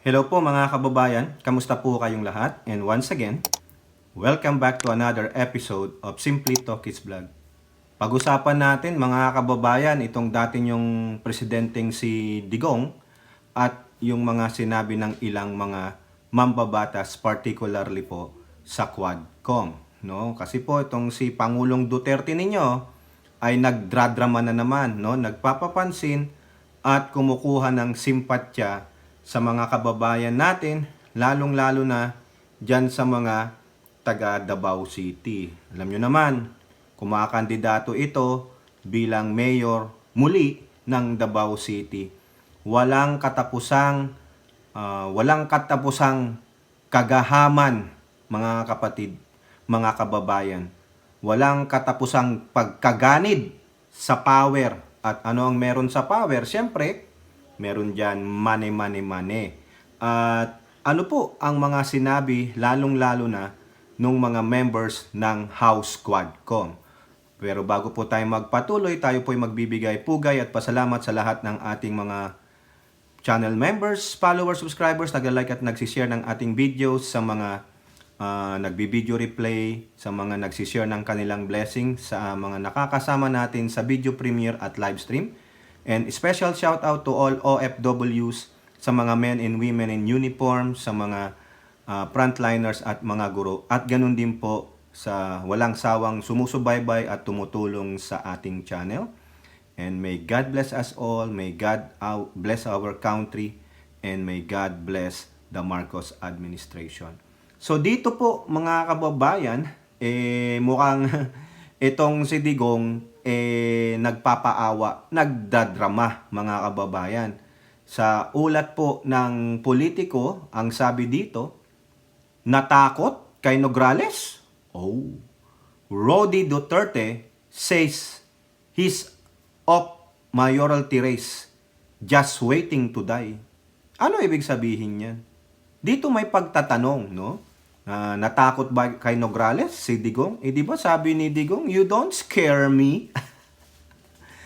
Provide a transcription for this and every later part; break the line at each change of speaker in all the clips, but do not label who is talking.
Hello po mga kababayan, kamusta po kayong lahat? And once again, welcome back to another episode of Simply Talkies Vlog. Pag-usapan natin mga kababayan itong dati yung presidenteng si Digong at yung mga sinabi ng ilang mga mambabatas, particularly po sa Quadcom. No? Kasi po itong si Pangulong Duterte ninyo ay nagdradrama na naman, no? Nagpapapansin at kumukuha ng simpatya sa mga kababayan natin, lalong-lalo na dyan sa mga taga Davao City. Alam nyo naman, kumakandidato ito bilang mayor muli ng Davao City. Walang katapusang kagahaman, mga kapatid, mga kababayan. Walang katapusang pagkaganid sa power. At ano ang meron sa power? Siyempre, meron dyan money, money, money. At ano po ang mga sinabi lalong-lalo na nung mga members ng House Quadcom. Pero bago po tayo magpatuloy, tayo po ay magbibigay pugay at pasalamat sa lahat ng ating mga channel members, followers, subscribers, nag-like at nagsishare ng ating videos, sa mga nagbi-video replay, sa mga nagsishare ng kanilang blessing, sa mga nakakasama natin sa video premiere at live stream. And special shout out to all OFWs, sa mga men and women in uniform, sa mga frontliners at mga guro. At ganun din po sa walang sawang sumusubaybay at tumutulong sa ating channel. And may God bless us all, may God bless our country, and may God bless the Marcos administration. So dito po mga kababayan, mukhang itong si Digong nagpapaawa, nagdadrama mga kababayan. Sa ulat po ng Politico, ang sabi dito, natakot kay Nograles? Oh, Rody Duterte says he's off mayoralty race, just waiting to die. Ano ibig sabihin niyan? Dito may pagtatanong, no? Natakot ba kay Nograles si Digong? Di ba sabi ni Digong, you don't scare me.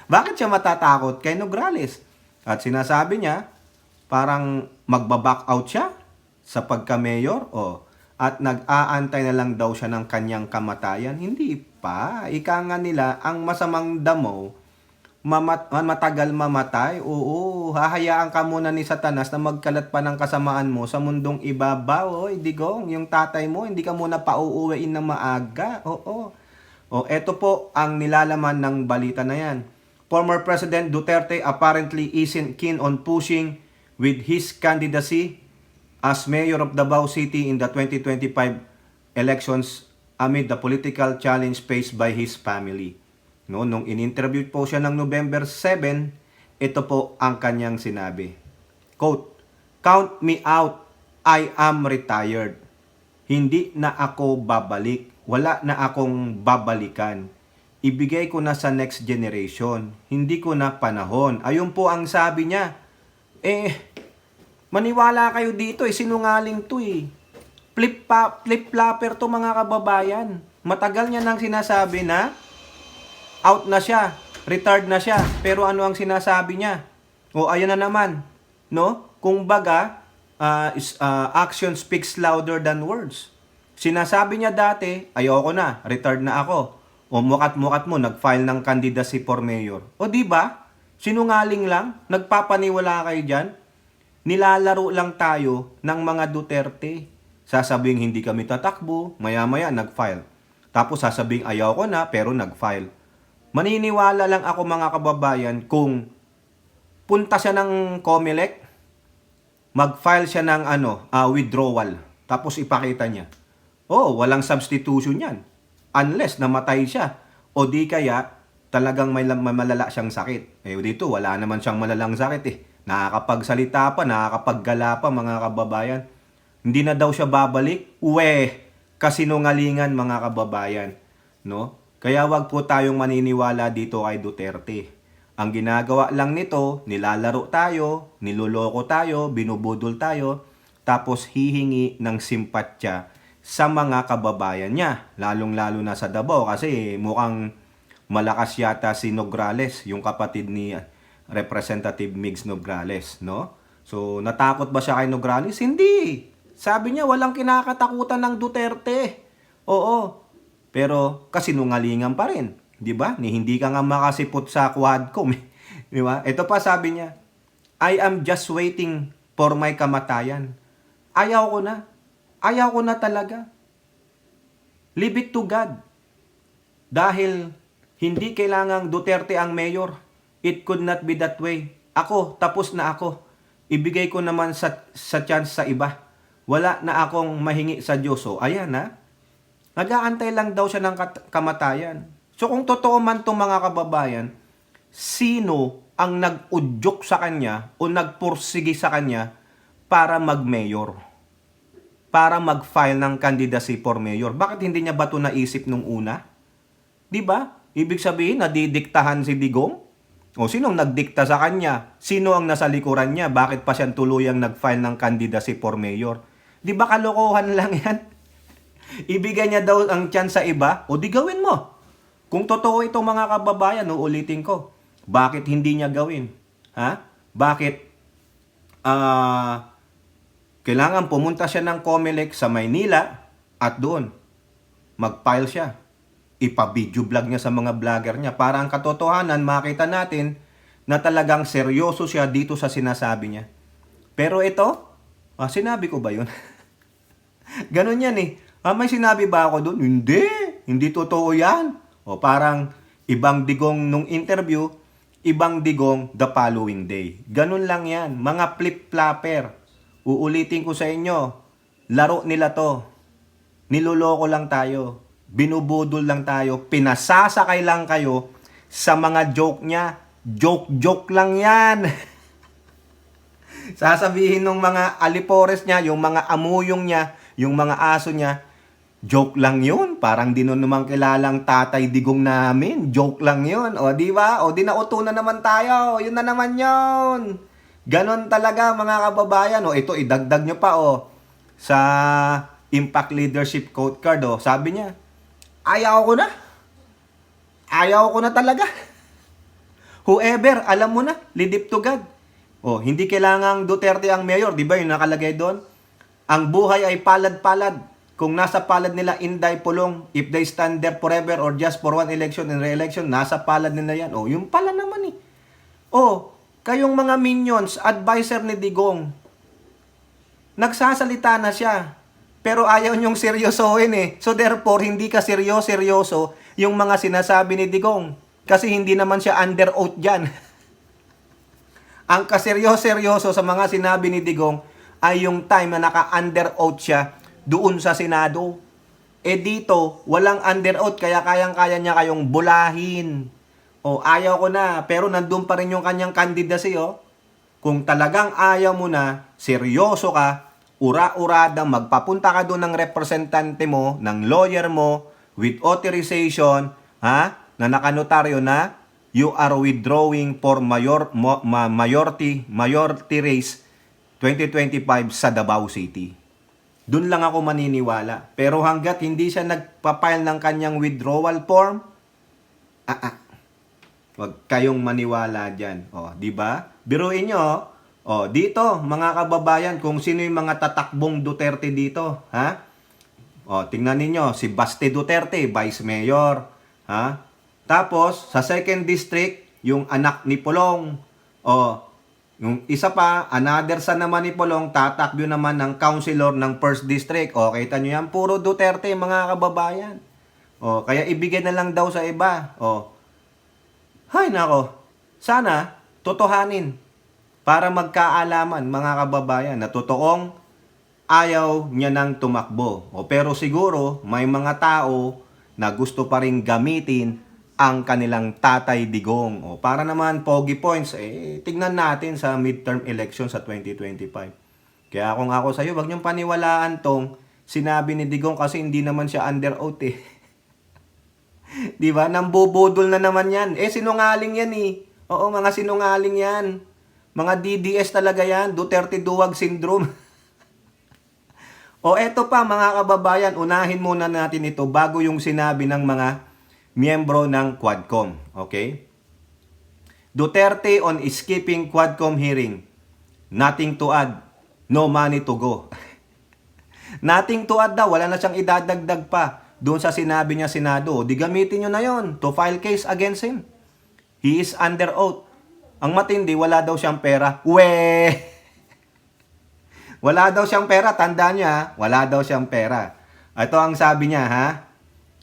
Bakit siya matatakot kay Nograles? At sinasabi niya, parang magbaback out siya sa pagka-mayor, at nag-aantay na lang daw siya ng kanyang kamatayan. Hindi pa. Ika nga nila, ang masamang damo, matagal mamatay. Oo, hahayaan ka muna ni Satanas na magkalat pa ng kasamaan mo sa mundong ibabaw. Oy, Digong, yung tatay mo, hindi ka muna pauuwiin ng maaga. Oo. Eto po ang nilalaman ng balita na yan. Former President Duterte apparently isn't keen on pushing with his candidacy as mayor of Davao City in the 2025 elections amid the political challenge faced by his family. No, nung in-interview po siya ng November 7, ito po ang kanyang sinabi. Quote, "Count me out. I am retired. Hindi na ako babalik. Wala na akong babalikan. Ibigay ko na sa next generation. Hindi ko na panahon." Ayun po ang sabi niya. Maniwala kayo dito, sinungaling to eh. Flip-flopper to mga kababayan. Matagal niya nang sinasabi na out na siya, retired na siya. Pero ano ang sinasabi niya? Ayun na naman. No? Kung baga, action speaks louder than words. Sinasabi niya dati, ayoko na, retired na ako. Mukat-mukat mo, nag-file ng candidacy for mayor. Di ba? Sinungaling lang, nagpapaniwala kayo dyan. Nilalaro lang tayo ng mga Duterte. Sasabing hindi kami tatakbo, maya-maya nag-file. Tapos sasabing ayaw ko na, pero nag-file. Maniniwala lang ako mga kababayan kung punta siya ng COMELEC, mag-file siya ng withdrawal, tapos ipakita niya. Walang substitution yan. Unless namatay siya. O di kaya talagang may malala siyang sakit. Dito wala naman siyang malalang sakit eh. Nakakapagsalita pa, nakakapaggala pa mga kababayan. Hindi na daw siya babalik. Kasinungalingan mga kababayan. No? Kaya wag po tayong maniniwala dito kay Duterte. Ang ginagawa lang nito, nilalaro tayo, niloloko tayo, binubudol tayo, tapos hihingi ng simpatya sa mga kababayan niya. Lalong-lalo na sa Davao kasi mukhang malakas yata si Nograles, yung kapatid ni Representative Migs Nograles, no? So, natakot ba siya kay Nograles? Hindi. Sabi niya, walang kinakatakutan ng Duterte. Oo. Pero, kasinungalingan pa rin. Di ba? Hindi ka nga makasipot sa Quadcom. Di ba? Ito pa sabi niya, I am just waiting for my kamatayan. Ayaw ko na. Ayaw ko na talaga. Leave it to God. Dahil hindi kailangang Duterte ang mayor. It could not be that way. Ako, tapos na ako. Ibigay ko naman sa chance sa iba. Wala na akong mahingi sa Diyos. So, ayan na. Nag-aantay lang daw siya ng kamatayan. So, kung totoo man itong mga kababayan, sino ang nag-udyok sa kanya o nagpursige sa kanya para mag-mayor? Para mag-file ng candidacy for mayor? Bakit hindi niya ba ito naisip nung una? Di ba? Ibig sabihin, nadidiktahan si Digong? O sinong nagdikta sa kanya? Sino ang nasa likuran niya? Bakit pa siya tuluyang nag-file ng candidacy for mayor? Di ba kalokohan lang yan? Ibigay niya daw ang chance sa iba? O di gawin mo. Kung totoo itong mga kababayan, ulitin ko. Bakit hindi niya gawin? Ha? Bakit? Kailangan pumunta siya ng COMELEC sa Maynila at doon mag-file siya. Ipa-video vlog niya sa mga vlogger niya para ang katotohanan makita natin na talagang seryoso siya dito sa sinasabi niya. Pero ito, sinabi ko ba yun? Ganon yan eh. May sinabi ba ako doon? Hindi. Hindi totoo yan. O parang ibang Digong nung interview, ibang Digong the following day. Ganon lang yan. Mga flip-flapper. Uulitin ko sa inyo, laro nila to. Niloloko lang tayo. Binubudol lang tayo, pinasasakay lang kayo sa mga joke niya. Joke lang yan. Sasabihin ng mga alipores niya, yung mga amuyong niya, yung mga aso niya, joke lang yun. Parang di nun naman kilalang Tatay Digong namin. Joke lang yun. O di ba? O di nauto na naman tayo. Yun na naman yun. Ganon talaga mga kababayan. O ito, idagdag nyo pa sa Impact Leadership Code Card. Sabi niya, ayaw ko na. Ayaw ko na talaga. Whoever, alam mo na, lead it to God. Hindi kailangang Duterte ang mayor. Di ba yung nakalagay doon? Ang buhay ay palad-palad. Kung nasa palad nila Inday Pulong, if they stand there forever or just for one election and re-election, nasa palad nila yan. Yung pala naman eh. Kayong mga minions, advisor ni Digong, nagsasalita na siya. Pero ayaw niyong seryosohin eh. So therefore, hindi ka seryoso yung mga sinasabi ni Digong. Kasi hindi naman siya under oath dyan. Ang kaseryoso sa mga sinabi ni Digong ay yung time na naka-under oath siya doon sa Senado. Dito, walang under oath kaya kayang-kaya niya kayong bulahin. Ayaw ko na. Pero nandun pa rin yung kanyang candidacy. Kung talagang ayaw mo na, seryoso ka, ura-urada, magpapunta ka doon ng representante mo, ng lawyer mo, with authorization, na nakanotaryo na, you are withdrawing for majority race 2025 sa Davao City. Doon lang ako maniniwala. Pero hanggat hindi siya nagpapile ng kanyang withdrawal form, wag kayong maniwala dyan. Di ba? Biruin nyo, dito, mga kababayan, kung sino yung mga tatakbong Duterte dito, tingnan ninyo, si Baste Duterte, Vice Mayor, Tapos, sa second district, yung anak ni Pulong, yung isa pa, another son naman ni Pulong, tatakbo naman ng councilor ng first district. Kita nyo yan, puro Duterte, mga kababayan. Kaya ibigay na lang daw sa iba. Hay nako, sana, totohanin. Para magkaalaman mga kababayan na totoong ayaw niya nang tumakbo. Pero siguro may mga tao na gusto pa rin gamitin ang kanilang Tatay Digong. Para naman pogi points, tignan natin sa midterm election sa 2025. Kaya kung ako sa iyo, wag niyong paniwalaan tong sinabi ni Digong kasi hindi naman siya under oath eh. Di ba? Nambubudol na naman yan. Sinungaling yan eh. Mga sinungaling yan. Mga DDS talaga yan, Duterte Duwag Syndrome. Eto pa mga kababayan, unahin muna natin ito bago yung sinabi ng mga miyembro ng Quadcom. Okay? Duterte on skipping Quadcom hearing. Nothing to add. No money to go. Nothing to add daw. Wala na siyang idadagdag pa doon sa sinabi niya Senado. Di gamitin nyo na yon to file case against him. He is under oath. Ang matindi, wala daw siyang pera. Wala daw siyang pera. Tandaan niya, wala daw siyang pera. Ito ang sabi niya, ha?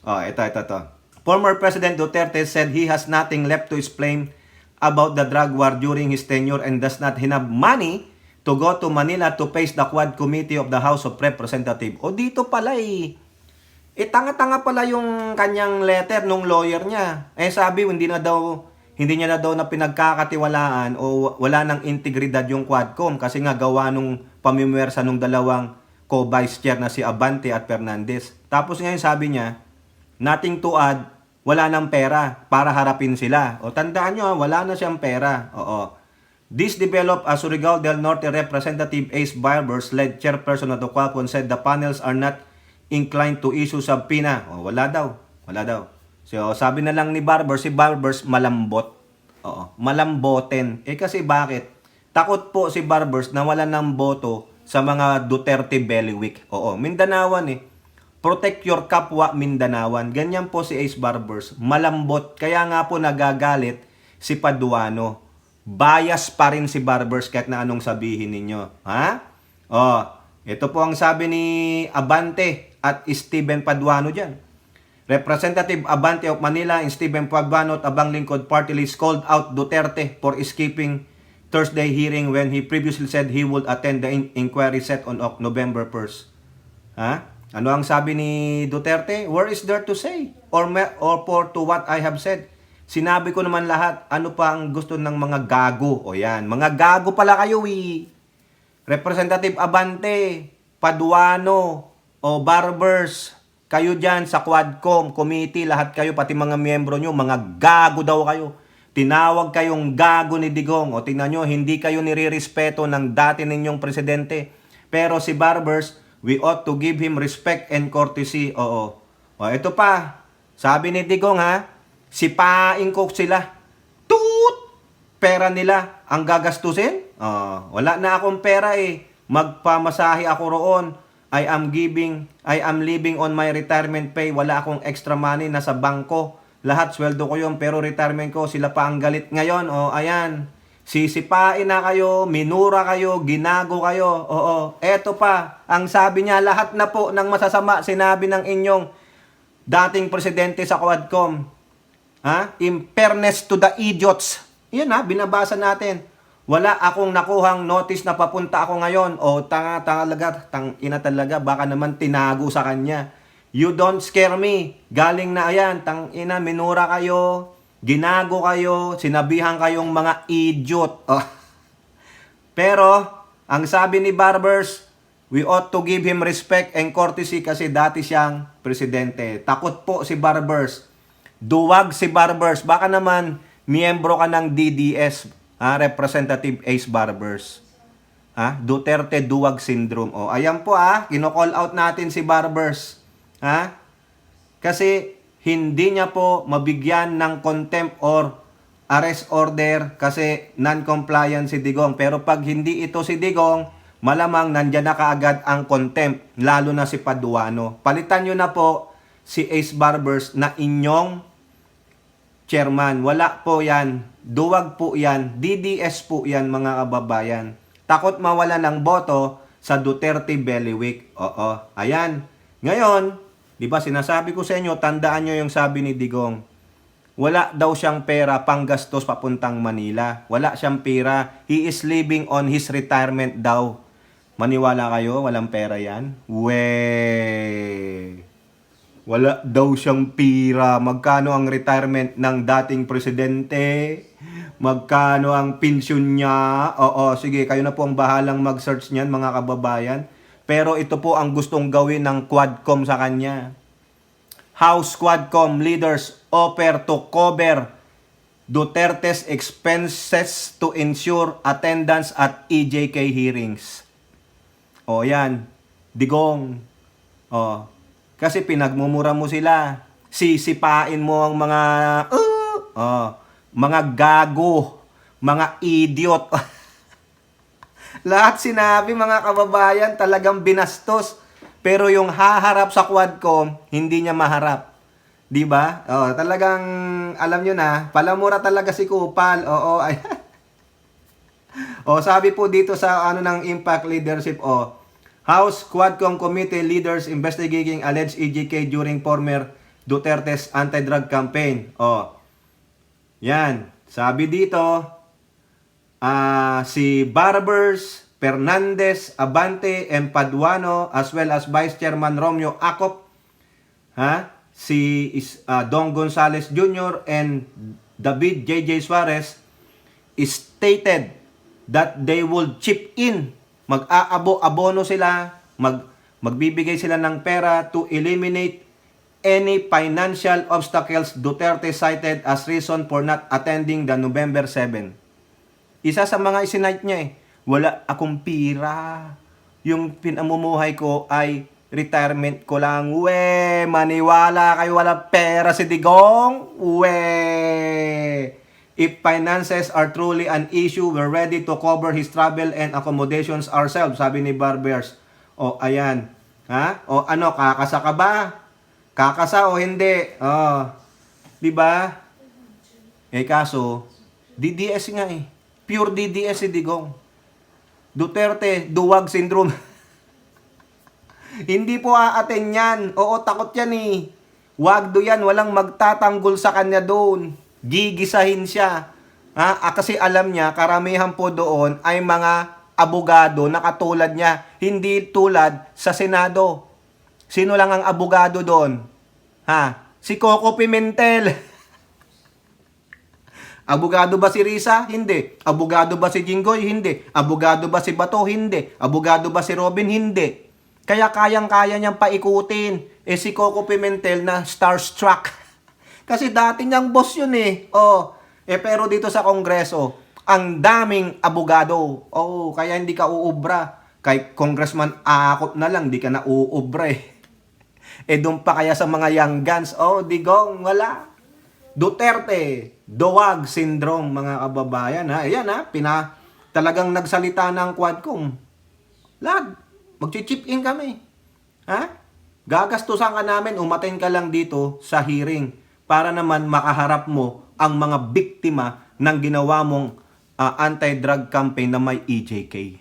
Ito. Former President Duterte said he has nothing left to explain about the drug war during his tenure and does not have money to go to Manila to face the Quad Committee of the House of Representatives. O dito pala tanga-tanga pala yung kanyang letter nung lawyer niya. Sabi, hindi niya na daw na pinagkakatiwalaan o wala nang integridad yung Quadcom kasi nga gawa nung pamimwersa nung dalawang co-vice chair na si Abante at Fernandez. Tapos ngayon sabi niya, nothing to add, wala nang pera para harapin sila. O tandaan nyo, wala na siyang pera. Oo. This developed as Surigao del Norte Representative Ace Barbers, led chairperson of the Qualcomm, said the panels are not inclined to issue subpoena. O, wala daw. So, sabi na lang ni Barbers, si Barbers malambot. Oo, malamboten. Kasi bakit? Takot po si Barbers na wala ng boto sa mga Duterte Bellywick. Oo, Mindanawan Protect your kapwa Mindanawan. Ganyan po si Ace Barbers. Malambot. Kaya nga po nagagalit si Paduano. Bias pa rin si Barbers kahit na anong sabihin ninyo. Ha? Ito po ang sabi ni Abante at Steven Paduano dyan. Representative Abante of Manila and Steven Paduano at Abang Lingkod Party List called out Duterte for escaping Thursday hearing when he previously said he would attend the inquiry set on November 1st. Ha? Ano ang sabi ni Duterte? Where is there to say? Or for to what I have said? Sinabi ko naman lahat. Ano pa ang gusto ng mga gago? O yan, mga gago pala kayo Representative Abante, Paduano, o Barbers, kayo dyan sa Quadcom Committee, lahat kayo, pati mga miyembro nyo, mga gago daw kayo. Tinawag kayong gago ni Digong. O tingnan nyo, hindi kayo nirirespeto ng dati ninyong presidente. Pero si Barbers, we ought to give him respect and courtesy. Oo. O, ito pa. Sabi ni Digong, sipain ko sila. Toot! Pera nila ang gagastusin? Wala na akong pera Magpamasahe ako roon. I am living on my retirement pay. Wala akong extra money. Nasa bangko. Lahat sweldo ko yun. Pero retirement ko, sila pa ang galit ngayon. Ayan. Sisipain na kayo, minura kayo, ginago kayo. Oo, eto pa, ang sabi niya, lahat na po ng masasama sinabi ng inyong dating presidente sa Quadcom. In fairness to the idiots. Yan binabasa natin. Wala akong nakuhang notice na papunta ako ngayon. Tang-ina talaga, baka naman tinago sa kanya. You don't scare me. Galing na ayan, tang-ina, minura kayo. Ginago kayo, sinabihan kayong mga idiot. Pero, ang sabi ni Barbers, we ought to give him respect and courtesy kasi dati siyang presidente. Takot po si Barbers. Duwag si Barbers. Baka naman, miyembro ka ng DDS, Representative Ace Barbers. Duterte Duwag Syndrome. Ayan po kino-call out natin si Barbers. Kasi, hindi niya po mabigyan ng contempt or arrest order kasi non-compliant si Digong. Pero pag hindi ito si Digong, malamang nandyan na kaagad ang contempt, lalo na si Paduano. Palitan nyo na po si Ace Barbers na inyong chairman. Wala po yan. Duwag po yan. DDS po yan, mga kababayan. Takot mawala ng boto sa Duterte Bellywick. Ayan. Ngayon, di ba sinasabi ko sa inyo, tandaan nyo yung sabi ni Digong. Wala daw siyang pera panggastos papuntang Manila. Wala siyang pera. He is living on his retirement daw. Maniwala kayo, walang pera yan? Wala daw siyang pera. Magkano ang retirement ng dating presidente? Magkano ang pensyon niya? Sige, kayo na po ang bahalang mag-search niyan, mga kababayan. Pero ito po ang gustong gawin ng Quadcom sa kanya. House Quadcom leaders offer to cover Duterte's expenses to ensure attendance at EJK hearings. Yan. Digong. Kasi pinagmumura mo sila. Sisipain mo ang mga gago, mga idiot. Lahat sinabi mga kababayan, talagang binastos. Pero yung haharap sa Quadcom, hindi niya maharap. 'Di ba? Oh, talagang alam niyo na, palamura talaga si Kupal. Oo, ay. Oh, sabi po dito sa ano ng Impact Leadership, House Quadcom Committee leaders investigating alleged EJK during former Duterte's anti-drug campaign. Oh. Yan. Sabi dito, si Barbers, Fernandez, Abante, and Paduano, as well as Vice Chairman Romeo Acop, Don Gonzales Jr. and David J.J. Suarez stated that they would chip in. Mag-aabo-abono sila, magbibigay sila ng pera to eliminate any financial obstacles Duterte cited as reason for not attending the November 7. Isa sa mga isinight niya wala akong pira. Yung pinamumuhay ko ay retirement ko lang. Maniwala kayo, wala pera si Digong. If finances are truly an issue, we're ready to cover his travel and accommodations ourselves, sabi ni Barbers. Ayan. Ano, kakasa ka ba? Kakasa o hindi? Di ba? Kaso, DDS nga Pure DDS si Digong. Duterte, duwag syndrome. Hindi po aaten yan. Oo, takot yan Wag do yan, walang magtatanggol sa kanya doon. Gigisahin siya. Kasi alam niya, karamihan po doon ay mga abogado na katulad niya. Hindi tulad sa Senado. Sino lang ang abogado doon? Si Coco Pimentel. Abogado ba si Risa? Hindi. Abogado ba si Jinggoy? Hindi. Abogado ba si Bato? Hindi. Abogado ba si Robin? Hindi. Kaya kayang-kaya niyang paikutin. Si Coco Pimentel na starstruck. Kasi dati niyang boss yun pero dito sa Kongreso, ang daming abogado. Kaya hindi ka uubra. Kay Congressman Akop na lang, di ka na uubra doon pa kaya sa mga young guns, Digong, wala. Duterte, duwag syndrome, mga kababayan. Ayan talagang nagsalita ng Quadcom. Mag-chip in kami. Gagastusan ka namin, umaten ka lang dito sa hearing para naman makaharap mo ang mga biktima ng ginawa mong anti-drug campaign na may EJK.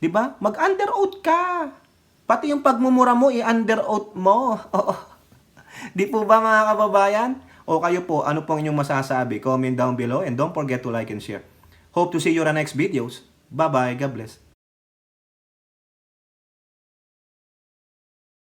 Diba? Mag-under oath ka. Pati yung pagmumura mo, i-under oath mo. Di po ba mga kababayan? O kayo po, ano pong inyong masasabi? Comment down below and don't forget to like and share. Hope to see you on the next videos. Bye-bye. God bless.